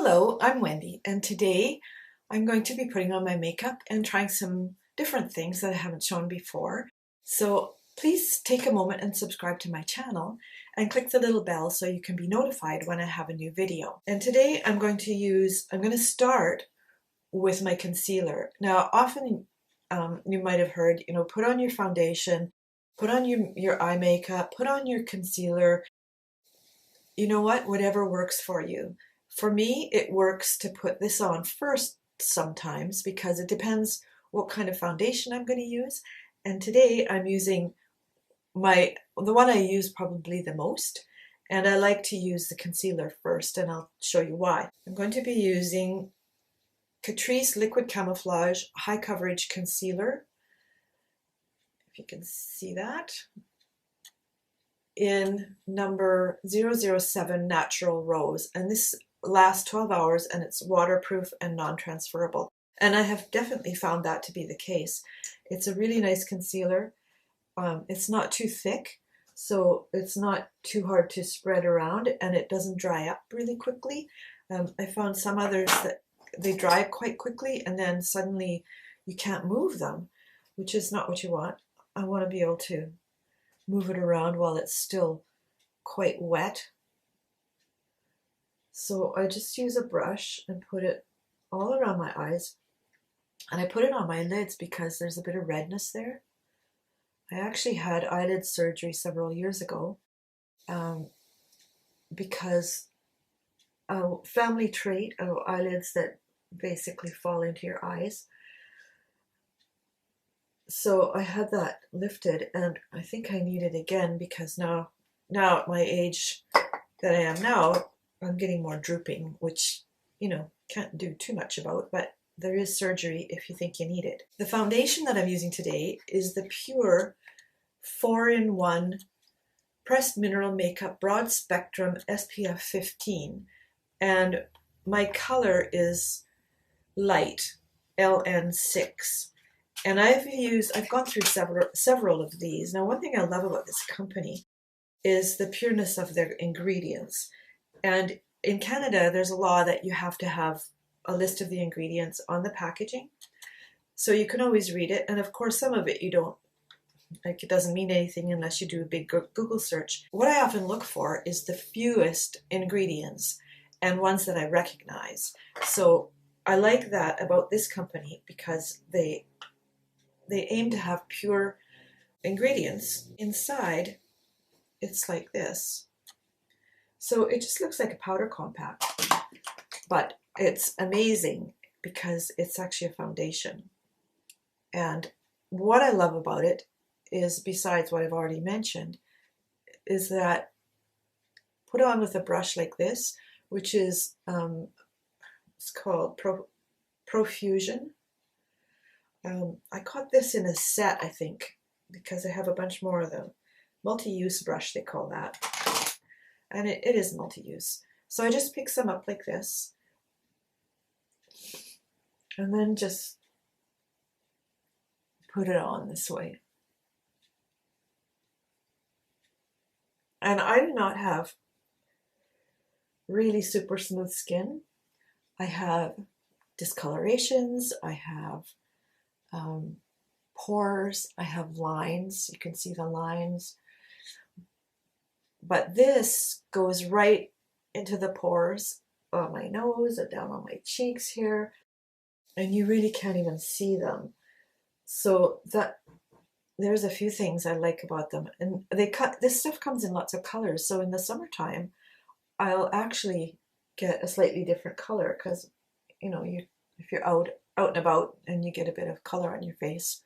Hello, I'm Wendy, and today I'm going to be putting on my makeup and trying some different things that I haven't shown before. So please take a moment and subscribe to my channel and click the little bell so you can be notified when I have a new video. And today I'm going to start with my concealer. Now, often you might have heard, put on your foundation, put on your eye makeup, put on your concealer. You know what? Whatever works for you. For me, it works to put this on first sometimes because it depends what kind of foundation I'm going to use. And today I'm using the one I use probably the most, and I like to use the concealer first, and I'll show you why. I'm going to be using Catrice Liquid Camouflage High Coverage Concealer, if you can see that, in number 007 Natural Rose, and this lasts 12 hours and it's waterproof and non-transferable, and I have definitely found that to be the case. It's a really nice concealer. It's not too thick, so it's not too hard to spread around, and it doesn't dry up really quickly. I found some others that they dry quite quickly and then suddenly you can't move them, which is not what you want. I want to be able to move it around while it's still quite wet. So I just use a brush and put it all around my eyes, and I put it on my lids because there's a bit of redness there. I actually had eyelid surgery several years ago because a family trait of eyelids that basically fall into your eyes. So I had that lifted, and I think I need it again because now at my age that I am now, I'm getting more drooping, which, can't do too much about, but there is surgery if you think you need it. The foundation that I'm using today is the Pure 4-in-1 Pressed Mineral Makeup Broad Spectrum SPF 15, and my color is light, LN6. And I've gone through several of these. Now, one thing I love about this company is the pureness of their ingredients. And in Canada, there's a law that you have to have a list of the ingredients on the packaging. So you can always read it. And of course, some of it you don't, it doesn't mean anything unless you do a big Google search. What I often look for is the fewest ingredients and ones that I recognize. So I like that about this company because they aim to have pure ingredients. Inside, it's like this. So it just looks like a powder compact, but it's amazing because it's actually a foundation. And what I love about it is, besides what I've already mentioned, is that put on with a brush like this, which is, it's called Profusion. I caught this in a set, I think, because I have a bunch more of them. Multi-use brush, they call that. And it is multi-use. So I just pick some up like this, and then just put it on this way. And I do not have really super smooth skin. I have discolorations, I have pores, I have lines. You can see the lines. But this goes right into the pores on my nose and down on my cheeks here, and you really can't even see them. So there's a few things I like about them. And this stuff comes in lots of colors. So in the summertime, I'll actually get a slightly different color because, if you're out and about and you get a bit of color on your face,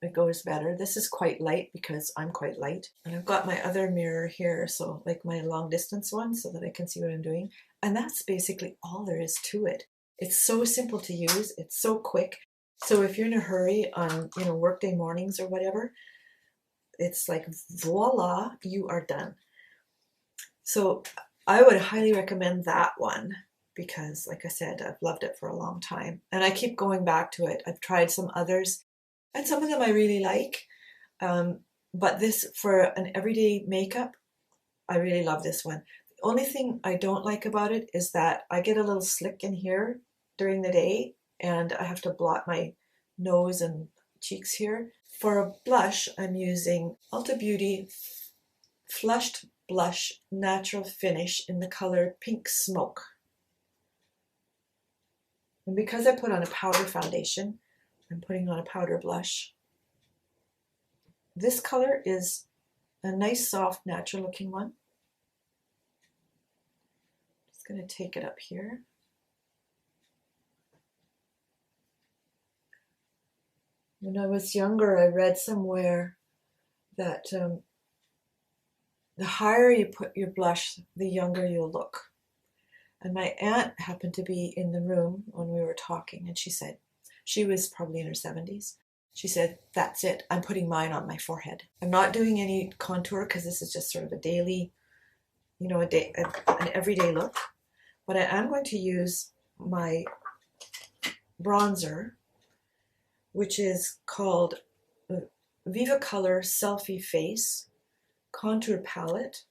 it goes better. This is quite light because I'm quite light. And I've got my other mirror here, so like my long distance one, so that I can see what I'm doing. And that's basically all there is to it. It's so simple to use. It's so quick. So if you're in a hurry on, workday mornings or whatever, it's like voila, you are done. So I would highly recommend that one because, like I said, I've loved it for a long time. And I keep going back to it. I've tried some others, and some of them I really like. But this, for an everyday makeup, I really love this one. Only thing I don't like about it is that I get a little slick in here during the day and I have to blot my nose and cheeks here. For a blush, I'm using Ulta Beauty Flushed Blush Natural Finish in the color Pink Smoke. And because I put on a powder foundation, I'm putting on a powder blush. This color is a nice, soft, natural looking one. Just going to take it up here. When I was younger, I read somewhere that the higher you put your blush, the younger you'll look. And my aunt happened to be in the room when we were talking, and she said, she was probably in her 70s. She said, that's it, I'm putting mine on my forehead. I'm not doing any contour because this is just sort of a daily, you know, an everyday look. But I am going to use my bronzer, which is called Viva Color Selfie Face Contour Palette.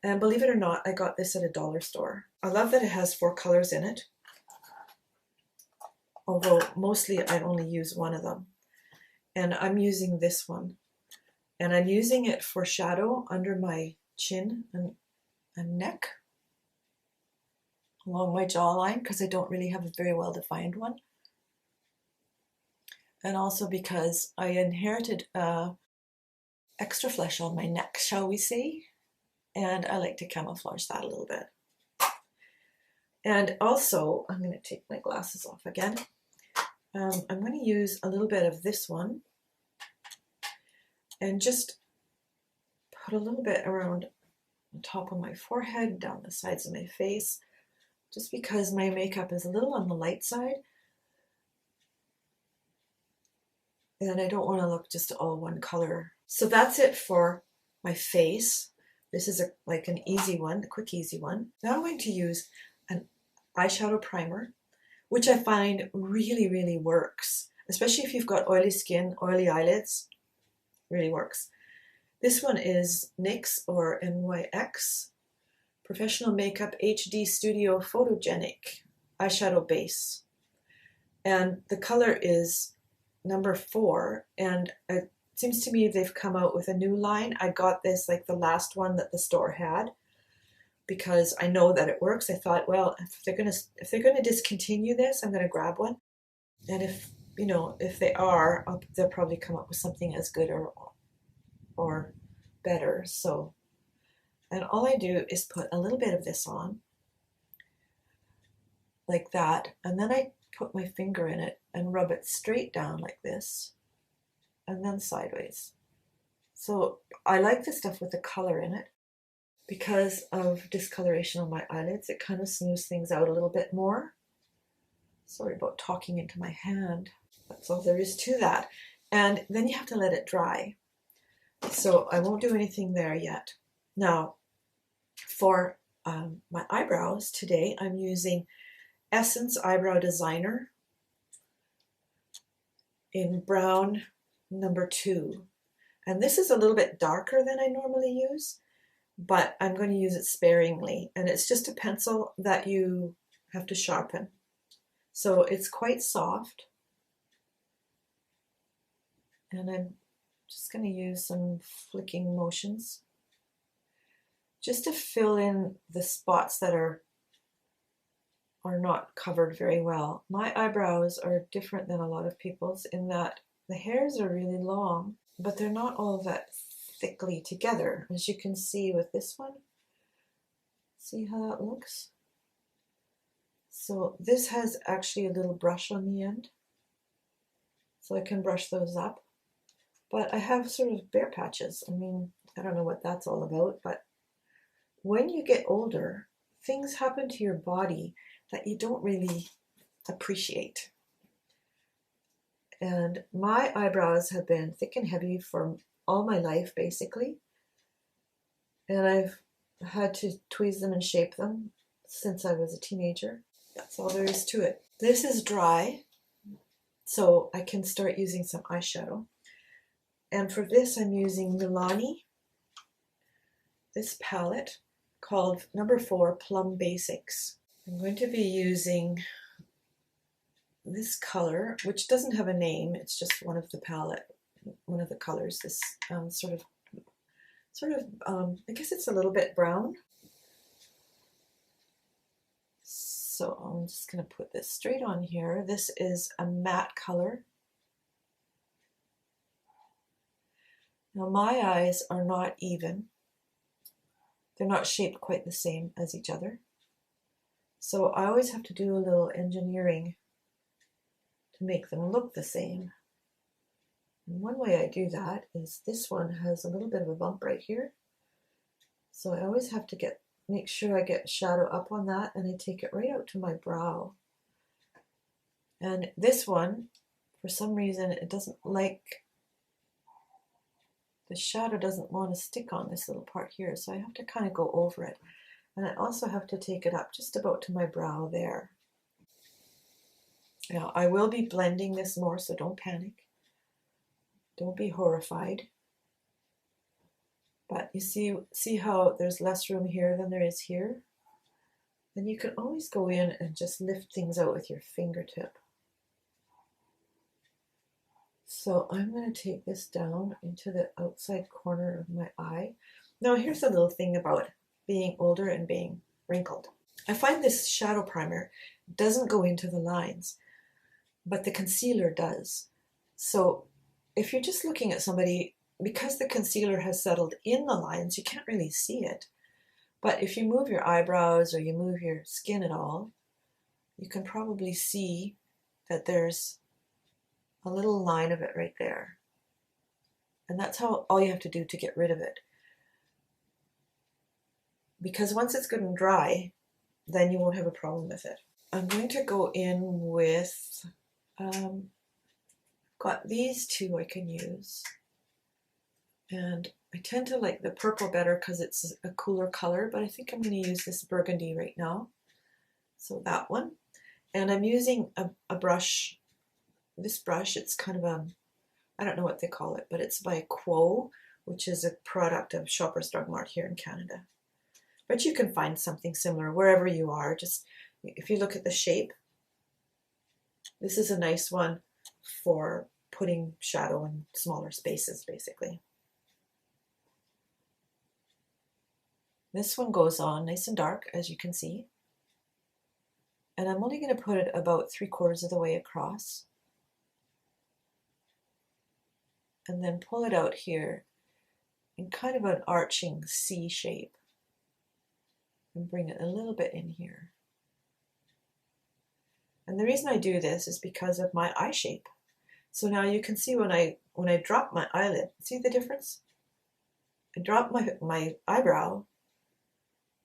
And believe it or not, I got this at a dollar store. I love that it has 4 colors in it, although mostly I only use one of them. And I'm using this one. And I'm using it for shadow under my chin and neck, along my jawline, because I don't really have a very well defined one. And also because I inherited extra flesh on my neck, shall we say, and I like to camouflage that a little bit. And also, I'm going to take my glasses off again. I'm going to use a little bit of this one and just put a little bit around the top of my forehead, down the sides of my face, just because my makeup is a little on the light side. And I don't want to look just all one color. So that's it for my face. This is like an easy one, a quick easy one. Now I'm going to use an eyeshadow primer, which I find really, really works, especially if you've got oily skin, oily eyelids, really works. This one is NYX or NYX Professional Makeup HD Studio Photogenic Eyeshadow Base. And the color is number 4, and it seems to me they've come out with a new line. I got this like the last one that the store had because I know that it works. I thought, well, if they're gonna discontinue this, I'm gonna grab one. And if they are, they'll probably come up with something as good or better. So, and all I do is put a little bit of this on like that, and then I put my finger in it and rub it straight down like this and then sideways. So I like the stuff with the color in it because of discoloration on my eyelids. It kind of smooths things out a little bit more. Sorry about talking into my hand. That's all there is to that. And then you have to let it dry. So I won't do anything there yet. Now, for my eyebrows today, I'm using Essence Eyebrow Designer in brown number 2. And this is a little bit darker than I normally use, but I'm going to use it sparingly. And it's just a pencil that you have to sharpen. So it's quite soft. And I'm just going to use some flicking motions just to fill in the spots that are not covered very well. My eyebrows are different than a lot of people's in that the hairs are really long, but they're not all that thickly together, as you can see with this one. See how that looks? So this has actually a little brush on the end, so I can brush those up. But I have sort of bare patches. I mean, I don't know what that's all about, but when you get older, things happen to your body that you don't really appreciate. And my eyebrows have been thick and heavy for all my life, basically. And I've had to tweeze them and shape them since I was a teenager. That's all there is to it. This is dry, so I can start using some eyeshadow. And for this, I'm using Milani, this palette. called number 4 Plum Basics. I'm going to be using this color, which doesn't have a name, it's just one of the palette, one of the colors, this sort of, I guess it's a little bit brown. So I'm just going to put this straight on here. This is a matte color. Now my eyes are not even. They're not shaped quite the same as each other. So I always have to do a little engineering to make them look the same. And one way I do that is this one has a little bit of a bump right here. So I always have to make sure I get shadow up on that, and I take it right out to my brow. And this one, for some reason, it doesn't like, the shadow doesn't want to stick on this little part here, so I have to kind of go over it. And I also have to take it up just about to my brow there. Now, I will be blending this more, so don't panic. Don't be horrified. But you see how there's less room here than there is here? Then you can always go in and just lift things out with your fingertip. So I'm going to take this down into the outside corner of my eye. Now here's a little thing about being older and being wrinkled. I find this shadow primer doesn't go into the lines, but the concealer does. So if you're just looking at somebody, because the concealer has settled in the lines, you can't really see it. But if you move your eyebrows or you move your skin at all, you can probably see that there's a little line of it right there. And that's all you have to do to get rid of it. Because once it's good and dry, then you won't have a problem with it. I'm going to go in with, got these two I can use. And I tend to like the purple better because it's a cooler color, but I think I'm going to use this burgundy right now. So that one. And I'm using a brush, this brush, it's kind of a, I don't know what they call it, but it's by Quo, which is a product of Shoppers Drug Mart here in Canada. But you can find something similar wherever you are. Just if you look at the shape, this is a nice one for putting shadow in smaller spaces, basically. This one goes on nice and dark, as you can see. And I'm only going to put it about 3/4 of the way across. And then pull it out here in kind of an arching C shape. And bring it a little bit in here. And the reason I do this is because of my eye shape. So now you can see when I drop my eyelid, see the difference? I drop my eyebrow,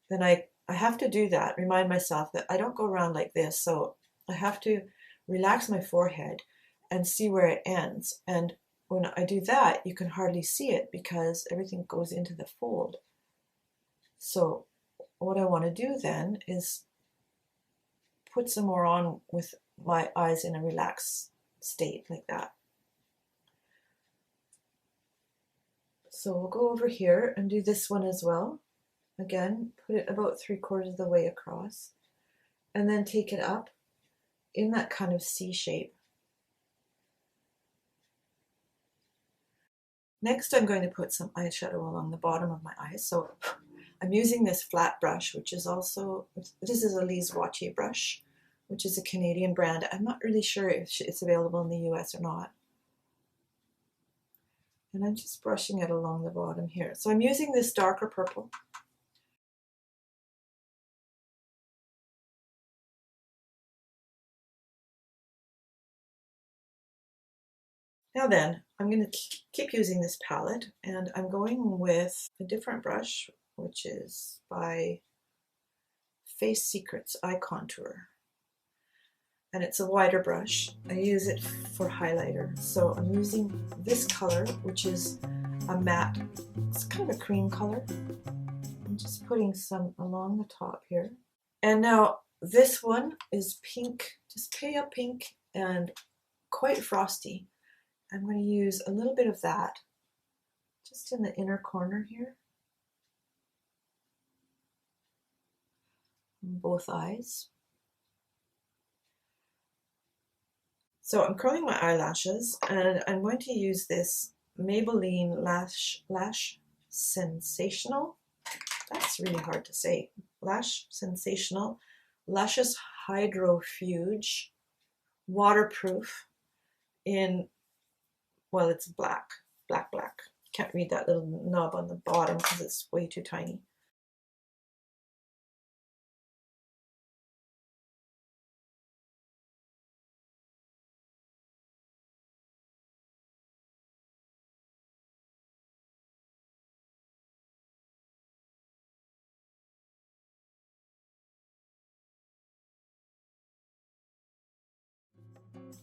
then I have to do that, remind myself that I don't go around like this, so I have to relax my forehead and see where it ends. And when I do that, you can hardly see it because everything goes into the fold. So what I want to do then is put some more on with my eyes in a relaxed state like that. So we'll go over here and do this one as well. Again, put it about 3/4 of the way across and then take it up in that kind of C shape. Next, I'm going to put some eyeshadow along the bottom of my eyes. So I'm using this flat brush, which is also, this is a Lee's Wattier brush, which is a Canadian brand. I'm not really sure if it's available in the US or not. And I'm just brushing it along the bottom here. So I'm using this darker purple. Now then, I'm going to keep using this palette, and I'm going with a different brush, which is by Face Secrets Eye Contour. And it's a wider brush. I use it for highlighter. So I'm using this color, which is a matte, it's kind of a cream color. I'm just putting some along the top here. And now this one is pink, just pale pink and quite frosty. I'm going to use a little bit of that just in the inner corner here. on both eyes. So I'm curling my eyelashes, and I'm going to use this Maybelline Lash Sensational. That's really hard to say. Lash Sensational Lashes Hydrofuge Waterproof in, well, it's black. Can't read that little knob on the bottom because it's way too tiny.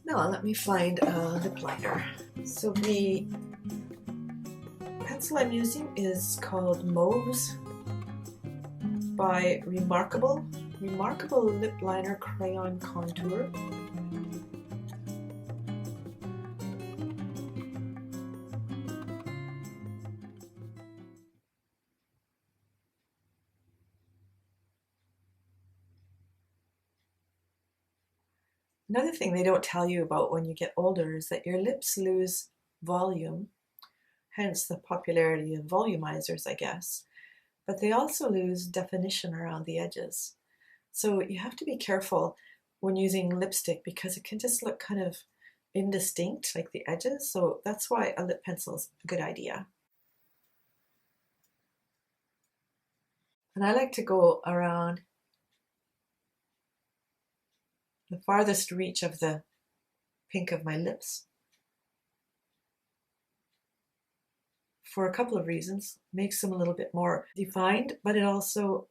Now let me find a lip liner. So the pencil I'm using is called Mauves by Remarkable Lip Liner Crayon Contour. Another thing they don't tell you about when you get older is that your lips lose volume, hence the popularity of volumizers, I guess, but they also lose definition around the edges. So you have to be careful when using lipstick because it can just look kind of indistinct, like the edges. So that's why a lip pencil is a good idea. And I like to go around the farthest reach of the pink of my lips for a couple of reasons. Makes them a little bit more defined, but it also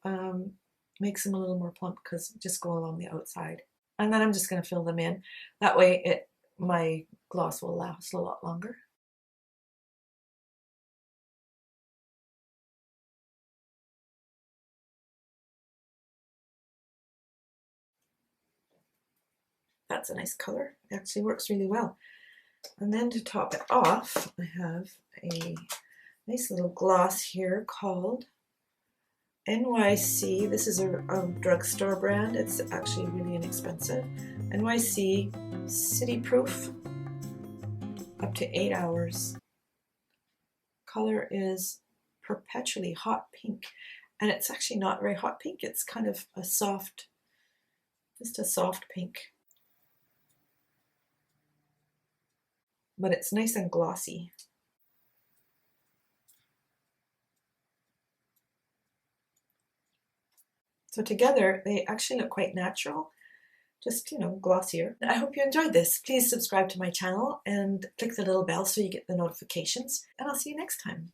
makes them a little more plump because just go along the outside. And then I'm just going to fill them in. That way my gloss will last a lot longer. That's a nice color. It actually works really well. And then to top it off, I have a nice little gloss here called NYC. This is a drugstore brand. It's actually really inexpensive. NYC City Proof, up to 8 hours. Color is Perpetually Hot Pink. And it's actually not very hot pink. It's kind of a soft, just a soft pink. But it's nice and glossy. So together, they actually look quite natural, just, glossier. I hope you enjoyed this. Please subscribe to my channel and click the little bell so you get the notifications, and I'll see you next time.